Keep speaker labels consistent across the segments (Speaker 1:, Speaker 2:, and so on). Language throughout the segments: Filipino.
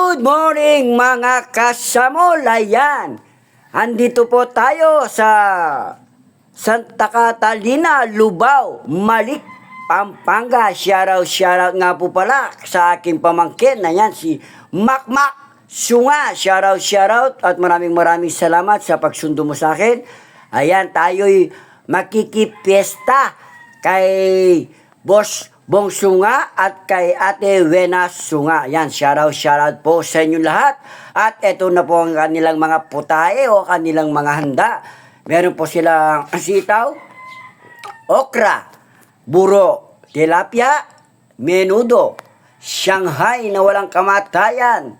Speaker 1: Good morning mga kasamol. Ayan, andito po tayo sa Santa Catalina, Lubao, Malik, Pampanga. Shoutout nga po pala sa aking pamangkin. Ayan, si Makmak Sunga. Shoutout at maraming salamat sa pagsundo mo sa akin. Ayan, tayo'y makikipiesta kay Boss Bong Sunga at kay Ate Wena Sunga. Yan, shoutout po sa inyo lahat. At ito na po ang kanilang mga putahe o kanilang mga handa. Meron po silang sitaw, okra, buro, tilapia, menudo, Shanghai na walang kamatayan,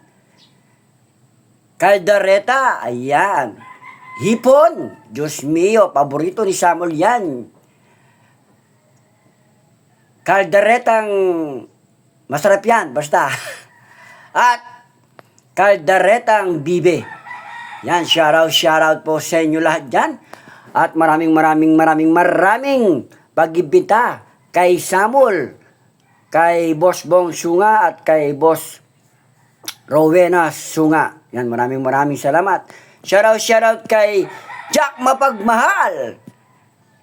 Speaker 1: kaldereta, ayan, hipon, Diyos mio, paborito ni Samuel yan. Kalderetang masarap yan, basta. At kalderetang bibe. Yan, shoutout po sa inyo lahat dyan. At maraming pag-ibita kay Samuel, kay Boss Bong Sunga at kay Boss Rowena Sunga. Yan, maraming salamat. Shoutout kay Jack Mapagmahal,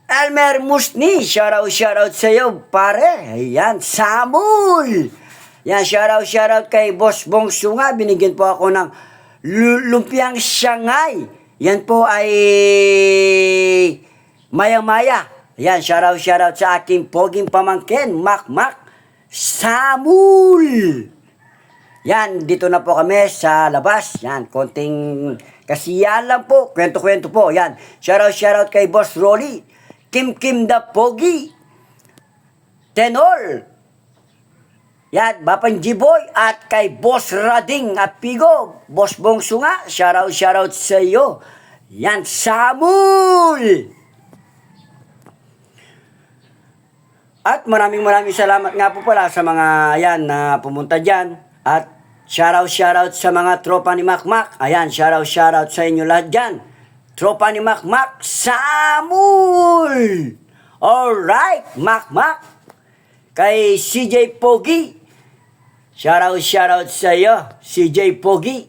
Speaker 1: Elmer Musni, shoutout sa iyo, pare. Ayan, Samuel. Yan, shoutout kay Boss Bong Sunga. Binigyan po ako ng lumpiang Shanghai. Yan po ay maya-maya. Yan, shoutout sa aking poging pamangkin, Makmak Samuel. Yan, dito na po kami sa labas. Yan, konting kasiyahan lang po. Kwento po. Yan, shoutout kay Boss Rolly, Kim the Pogi, Tenol, yan, Bapang G-Boy, at kay Boss Rading Apigo, Boss Bong Sunga, shoutout sa iyo. Yan, Samuel. At maraming salamat nga po pala sa mga ayan na pumunta dyan. At shoutout sa mga tropa ni Makmak. Ayan, shoutout sa inyo lahat dyan. Tropa ni Makmak Samuel. Alright, Makmak. Kay CJ Pogi. Shoutout sa iyo, CJ Pogi.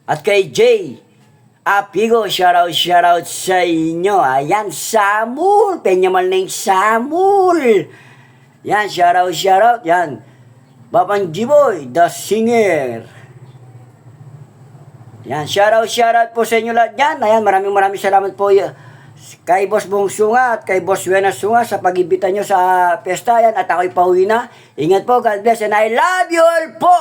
Speaker 1: At kay Jay Apigo, shoutout sa inyo. Ayan, Samuel. Penyamal na yung Samuel. Yan, shoutout. Yan, Bapang G-Boy, the singer. Yan, shoutout po sa inyo lahat yan. Ayan, maraming salamat po kay Boss Bong Sunga at kay Boss Wena Sunga sa pag-ibita nyo sa pesta. Yan, at ako'y pauwi na. Ingat po, God bless, and I love you all po.